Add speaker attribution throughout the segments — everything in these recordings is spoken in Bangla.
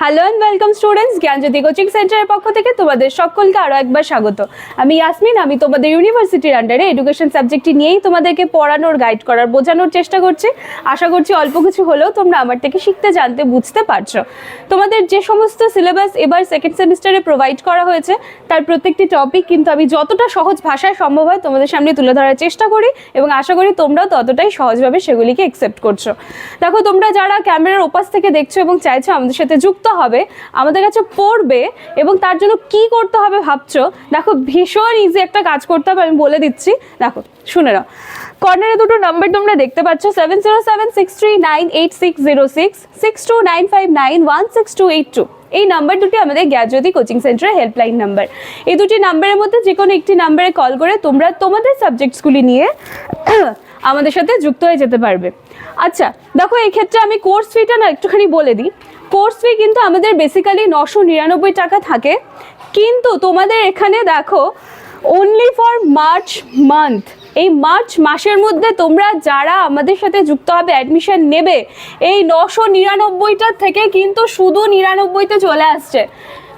Speaker 1: Hello and welcome students, Gyanjyoti coaching সেন্টারের পক্ষ থেকে তোমাদের সকলকে আরও একবার স্বাগত। আমি ইয়াসমিন, আমি তোমাদের ইউনিভার্সিটির আন্ডারে এডুকেশন সাবজেক্টটি নিয়েই তোমাদেরকে পড়ানোর, গাইড করার, বোঝানোর চেষ্টা করছি। আশা করছি অল্প কিছু হলেও তোমরা আমার থেকে শিখতে, জানতে, বুঝতে পারছো। তোমাদের যে সমস্ত সিলেবাস এবার সেকেন্ড সেমিস্টারে প্রোভাইড করা হয়েছে তার প্রত্যেকটি টপিক কিন্তু আমি যতটা সহজ ভাষায় সম্ভব হয় তোমাদের সামনে তুলে ধরার চেষ্টা করি এবং আশা করি তোমরাও ততটাই সহজভাবে সেগুলিকে অ্যাকসেপ্ট করছো। দেখো, তোমরা যারা ক্যামেরার ওপাশ থেকে দেখছো এবং চাইছো আমাদের সাথে যুক্ত হবে, আমাদের কাছে পড়বে এবং তার জন্য কি করতে হবে ভাবছো, দেখো ভীষণ ইজি একটা কাজ করতে হবে, আমি বলে দিচ্ছি। দেখো শুনে নাও, কর্নারে দুটো নাম্বার তোমরা দেখতে পাচ্ছ, 7076398606, 6295916282। এই নাম্বার দুটি আমাদের জ্ঞানজ্যোতি কোচিং সেন্টারের হেল্পলাইন নাম্বার। এই দুটি নাম্বারের মধ্যে যে কোনো একটি নাম্বারে কল করে তোমরা তোমাদের সাবজেক্টসগুলি নিয়ে আমাদের সাথে যুক্ত হয়ে যেতে পারবে। আচ্ছা দেখো, এই ক্ষেত্রে আমি কোর্স ফিটা না একটুখানি বলে দিই। কোর্স ফি কিন্তু আমাদের বেসিক্যালি 999 টাকা থাকে, কিন্তু তোমাদের এখানে দেখো অনলি ফর মার্চ মান্থ, এই মার্চ মাসের মধ্যে তোমরা যারা আমাদের সাথে যুক্ত হবে, অ্যাডমিশন নেবে, এই 999টার থেকে কিন্তু শুধু 99তে চলে আসছে।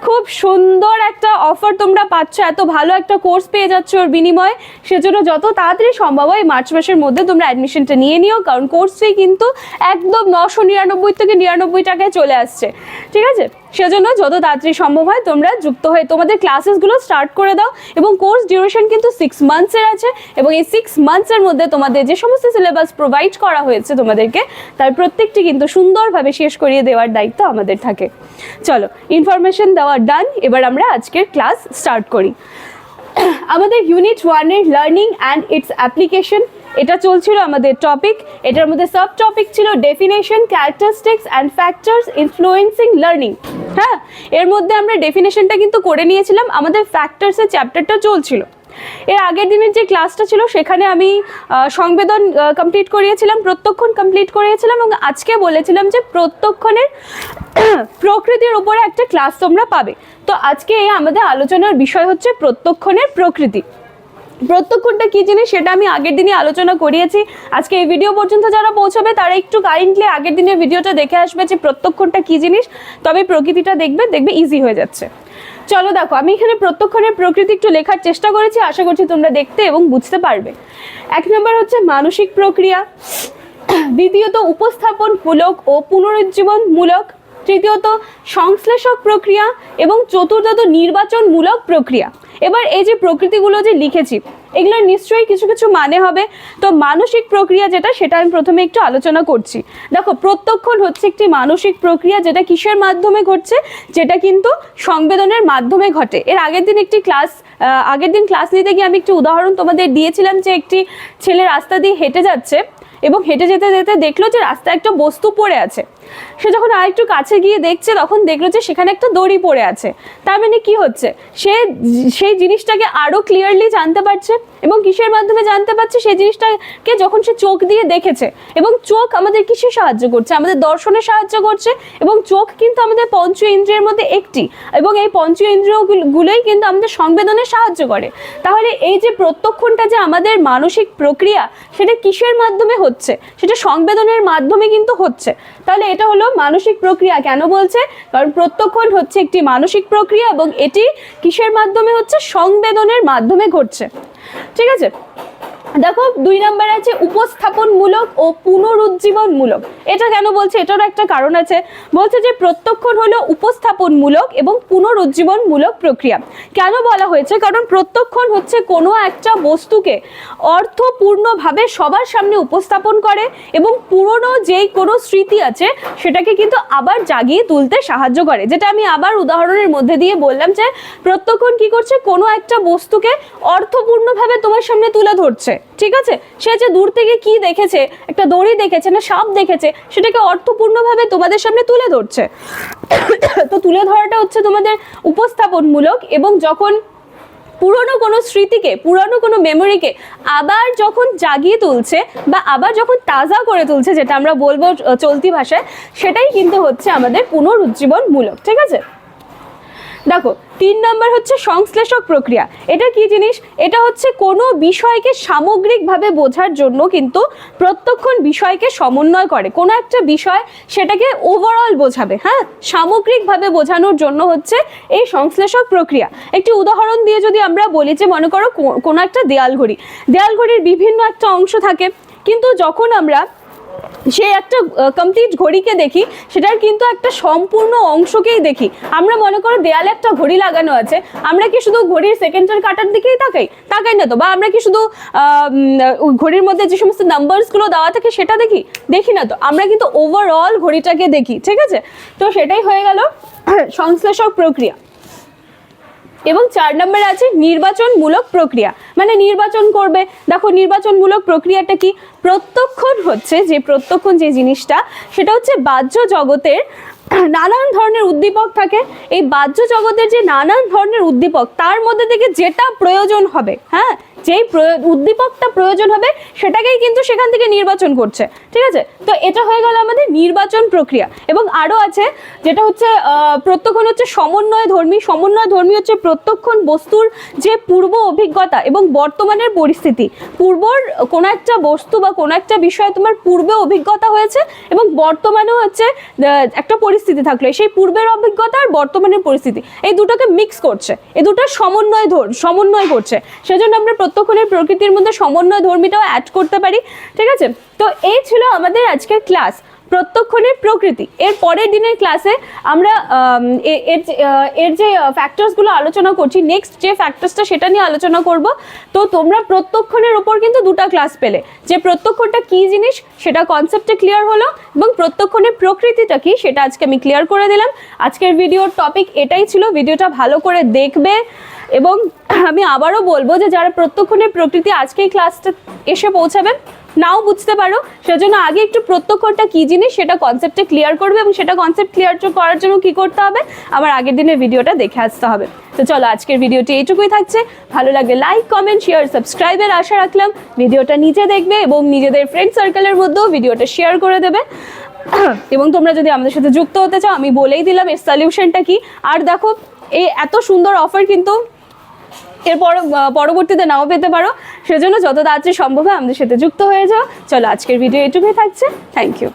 Speaker 1: খুব সুন্দর একটা অফার তোমরা পাচ্ছ, এত ভালো একটা কোর্স পেয়ে যাচ্ছ ওর বিনিময়ে। সেজন্য যত তাড়াতাড়ি সম্ভব হয় মার্চ মাসের মধ্যে তোমরা অ্যাডমিশনটা নিয়ে নিও, কারণ কোর্স ফি কিন্তু একদম 999 থেকে 99 টাকায় চলে আসছে, ঠিক আছে? সেজন্য যত তাড়াতাড়ি সম্ভব হয় তোমরা যুক্ত হয়ে তোমাদের ক্লাসেসগুলো স্টার্ট করে দাও। এবং কোর্স ডিউরেশন কিন্তু 6 মান্থসের আছে, এবং এই 6 মান্থসের মধ্যে তোমাদের যে সমস্ত সিলেবাস প্রোভাইড করা হয়েছে তোমাদেরকে, তার প্রত্যেকটি কিন্তু সুন্দরভাবে শেষ করিয়ে দেওয়ার দায়িত্ব আমাদের থাকে। চলো, ইনফরমেশন দেওয়া ডান, এবার আমরা আজকের ক্লাস স্টার্ট করি। আমাদের ইউনিট 1-এর লার্নিং অ্যান্ড ইটস অ্যাপ্লিকেশন, এটা চলছিল আমাদের টপিক। এটার মধ্যে সাব টপিক ছিল definition, characteristics and factors influencing learning. হ্যাঁ, এর মধ্যে আমরা ডেফিনেশনটা কিন্তু করে নিয়েছিলাম, আমাদের ফ্যাক্টরসের চ্যাপ্টারটা চলছিল। এর আগের দিনের যে ক্লাসটা ছিল সেখানে আমি সংবেদন কমপ্লিট করিয়েছিলাম, প্রত্যক্ষণ কমপ্লিট করিয়েছিলাম, এবং আজকে বলেছিলাম যে প্রত্যক্ষণের প্রকৃতির উপরে একটা ক্লাস তোমরা পাবে। তো আজকে আমাদের আলোচনার বিষয় হচ্ছে প্রত্যক্ষণের প্রকৃতি। প্রত্যক্ষণটা কী জিনিস সেটা আমি আগের দিনই আলোচনা করিয়েছি। আজকে এই ভিডিও পর্যন্ত যারা পৌঁছাবে তারা একটু কাইন্ডলি আগের দিনের ভিডিওটা দেখে আসবে যে প্রত্যক্ষণটা কী জিনিস, তবে প্রকৃতিটা দেখবে ইজি হয়ে যাচ্ছে। চলো দেখো, আমি এখানে প্রত্যক্ষণের প্রকৃতি একটু লেখার চেষ্টা করেছি, আশা করছি তোমরা দেখতে এবং বুঝতে পারবে। 1 নম্বর হচ্ছে মানসিক প্রক্রিয়া, দ্বিতীয়ত উপস্থাপনমূলক ও পুনরুজ্জীবনমূলক, তৃতীয়ত সংশ্লেষক প্রক্রিয়া, এবং চতুর্থত নির্বাচনমূলক প্রক্রিয়া। এবার এই যে প্রকৃতিগুলো যে লিখেছি এগুলোর নিশ্চয়ই কিছু কিছু মানে হবে। তো মানসিক প্রক্রিয়া যেটা, সেটা আমি প্রথমে একটু আলোচনা করছি। দেখো, প্রত্যক্ষণ হচ্ছে একটি মানসিক প্রক্রিয়া, যেটা কিসের মাধ্যমে ঘটছে, যেটা কিন্তু সংবেদনের মাধ্যমে ঘটে। এর আগের দিন ক্লাস নিতে গিয়ে আমি একটি উদাহরণ তোমাদের দিয়েছিলাম যে একটি ছেলে রাস্তা দিয়ে হেঁটে যাচ্ছে এবং হেঁটে যেতে যেতে দেখলো যে রাস্তায় একটা বস্তু পড়ে আছে। সে যখন আরেকটু কাছে গিয়ে দেখছে তখন দেখলো যে সেখানে একটা দড়ি পড়ে আছে। তার মানে কি হচ্ছে, সে সেই জিনিসটাকে আরো ক্লিয়ারলি জানতে পারছে। এবং কিসের মাধ্যমে জানতে পারছে, সেই জিনিসটাকে যখন সে চোখ দিয়ে দেখেছে। এবং চোখ আমাদের কিসে সাহায্য করছে, আমাদের দর্শনে সাহায্য করছে। এবং চোখ কিন্তু আমাদের পঞ্চ ইন্দ্রিয়ের মধ্যে একটি, এবং এই পঞ্চ ইন্দ্রিয়গুলোই কিন্তু আমাদের সংবেদনে সাহায্য করে। তাহলে এই যে প্রত্যক্ষণটা যে আমাদের মানসিক প্রক্রিয়া, সেটা কিসের মাধ্যমে হচ্ছে, সেটা সংবেদনের মাধ্যমে কিন্তু হচ্ছে। তাহলে এটা হলো মানসিক প্রক্রিয়া। কেন বলছে, কারণ প্রত্যক্ষণ হচ্ছে একটি মানসিক প্রক্রিয়া এবং এটি কিসের মাধ্যমে হচ্ছে, সংবেদনের মাধ্যমে ঘটছে, ঠিক আছে? দেখো, 2 নম্বর আছে উপস্থাপনমূলক ও পুনরুজ্জীবনমূলক। এটা কেন বলছে, এটারও একটা কারণ আছে। বলছে যে প্রত্যক্ষণ হলো উপস্থাপনমূলক এবং পুনরুজ্জীবনমূলক প্রক্রিয়া। কেন বলা হয়েছে, কারণ প্রত্যক্ষণ হচ্ছে কোনো একটা বস্তুকে অর্থপূর্ণভাবে সবার সামনে উপস্থাপন করে এবং পুরনো যেই কোনো স্মৃতি আছে সেটাকে কিন্তু আবার জাগিয়ে তুলতে সাহায্য করে। যেটা আমি আবার উদাহরণের মধ্যে দিয়ে বললাম যে প্রত্যক্ষণ কি করছে, কোনো একটা বস্তুকে অর্থপূর্ণভাবে তোমার সামনে তুলে ধরছে, ঠিক আছে? সে যে দূর থেকে কি দেখেছে, একটা দড়ি দেখেছে না সাপ দেখেছে, সেটাকে অর্থপূর্ণভাবে তোমাদের সামনে তুলে ধরছে। তো তুলে ধরাটা হচ্ছে তোমাদের উপস্থাপনমূলক। এবং যখন পুরনো কোনো স্মৃতিকে, পুরনো কোনো মেমোরিকে আবার যখন জাগিয়ে তুলছে বা আবার যখন তাজা করে তুলছে, যেটা আমরা বলবো চলতি ভাষায়, সেটাই কিন্তু হচ্ছে আমাদের পুনরুজ্জীবনমূলক, ঠিক আছে? দেখো 3 নম্বর হচ্ছে সংশ্লেষক প্রক্রিয়া। এটা কি জিনিস? এটা হচ্ছে কোনো বিষয়কে সামগ্রিকভাবে বোঝার জন্য কিন্তু প্রত্যক্ষণ বিষয়কে সমন্বয় করে। কোনো একটা বিষয় সেটাকে ওভারঅল বোঝাবে, হ্যাঁ, সামগ্রিকভাবে বোঝানোর জন্য হচ্ছে এই সংশ্লেষক প্রক্রিয়া। একটি উদাহরণ দিয়ে যদি আমরা বলি যে মনে করো কোনো একটা দেয়াল ঘড়ির বিভিন্ন একটা অংশ থাকে, কিন্তু যখন আমরা সে একটা কমপ্লিট ঘড়িকে দেখি, সেটার কিন্তু একটা সম্পূর্ণ অংশকেই দেখি। আমরা মনে করো দেয়ালে একটা ঘড়ি লাগানো আছে, আমরা কি শুধু ঘড়ির সেকেন্ডের কাটার দিকেই তাকাই না তো? বা আমরা কি শুধু ঘড়ির মধ্যে যে সমস্ত নাম্বারসগুলো দেওয়া থাকে সেটা দেখি না তো? আমরা কিন্তু ওভারঅল ঘড়িটাকে দেখি, ঠিক আছে? তো সেটাই হয়ে গেল সংশ্লেষক প্রক্রিয়া। এবং 4 নম্বরে আছে নির্বাচনমূলক প্রক্রিয়া, মানে নির্বাচন করবে। দেখো নির্বাচনমূলক প্রক্রিয়াটা কি? প্রত্যক্ষণ যে জিনিসটা, সেটা হচ্ছে বাহ্য জগতের নানান ধরনের উদ্দীপক থাকে। এই বাহ্য জগতের যে নানান ধরনের উদ্দীপক, তার মধ্যে থেকে যেটা প্রয়োজন হবে, হ্যাঁ, যেই উদ্দীপকটা প্রয়োজন হবে সেটাকেই কিন্তু সেখান থেকে নির্বাচন করছে, ঠিক আছে? তো এটা হয়ে গেল আমাদের নির্বাচন প্রক্রিয়া। এবং আরও আছে যেটা হচ্ছে প্রত্যক্ষণ হচ্ছে সমন্বয়ধর্মী হচ্ছে প্রত্যক্ষণ বস্তুর যে পূর্ব অভিজ্ঞতা এবং বর্তমানের পরিস্থিতি। পূর্বর কোনো একটা বস্তু বা কোনো একটা বিষয়ে তোমার পূর্বে অভিজ্ঞতা হয়েছে এবং বর্তমানেও হচ্ছে একটা পরিস্থিতি থাকলে, সেই পূর্বের অভিজ্ঞতা আর বর্তমানের পরিস্থিতি এই দুটোকে মিক্স করছে, এই দুটো সমন্বয় করছে। সেজন্য আমরা প্রত্যক্ষণের প্রকৃতির মধ্যে সমন্বয় ধর্মীটাও অ্যাড করতে পারি, ঠিক আছে? তো এই ছিল আমাদের আজকের ক্লাস, প্রত্যক্ষণের প্রকৃতি। এর পরের দিনের ক্লাসে আমরা এর যে ফ্যাক্টরসগুলো আলোচনা করছি, নেক্সট যে ফ্যাক্টরসটা সেটা নিয়ে আলোচনা করব। তো তোমরা প্রত্যক্ষণের ওপর কিন্তু 2টা ক্লাস পেলে, যে প্রত্যক্ষটা কি জিনিস সেটা কনসেপ্টে ক্লিয়ার হলো, এবং প্রত্যক্ষণের প্রকৃতিটা কি সেটা আজকে আমি ক্লিয়ার করে দিলাম। আজকের ভিডিওর টপিক এটাই ছিল। ভিডিওটা ভালো করে দেখবে, এবং আমি আবারও বলবো যে যারা প্রত্যক্ষণের প্রকৃতি আজকে এই ক্লাসটা এসে পৌঁছাবেন, নাও বুঝতে পারো, সেজন্য আগে একটু প্রত্যক্ষটা কি জিনিস সেটা কনসেপ্টে ক্লিয়ার করবে, এবং সেটা কনসেপ্ট ক্লিয়ার করার জন্য কি করতে হবে, আমার আগের দিনের ভিডিওটা দেখে আসতে হবে। তো চলো আজকের ভিডিওটি এইটুকুই থাকছে। ভালো লাগলে লাইক, কমেন্ট, শেয়ার, সাবস্ক্রাইবের আশা রাখলাম। ভিডিওটা নিজে দেখবে এবং নিজেদের ফ্রেন্ড সার্কেলের মধ্যেও ভিডিওটা শেয়ার করে দেবে। এবং তোমরা যদি আমাদের সাথে যুক্ত হতে চাও, আমি বলেই দিলাম এর সলিউশনটা কি। আর দেখো এই এত সুন্দর অফার কিন্তু এরপর পরবর্তীতে নাও পেতে পারো, সেজন্য যত তাড়াতাড়ি সম্ভব হয় আমাদের সাথে যুক্ত হয়ে যাও। চলো আজকের ভিডিও এটুকুই থাকছে। Thank you.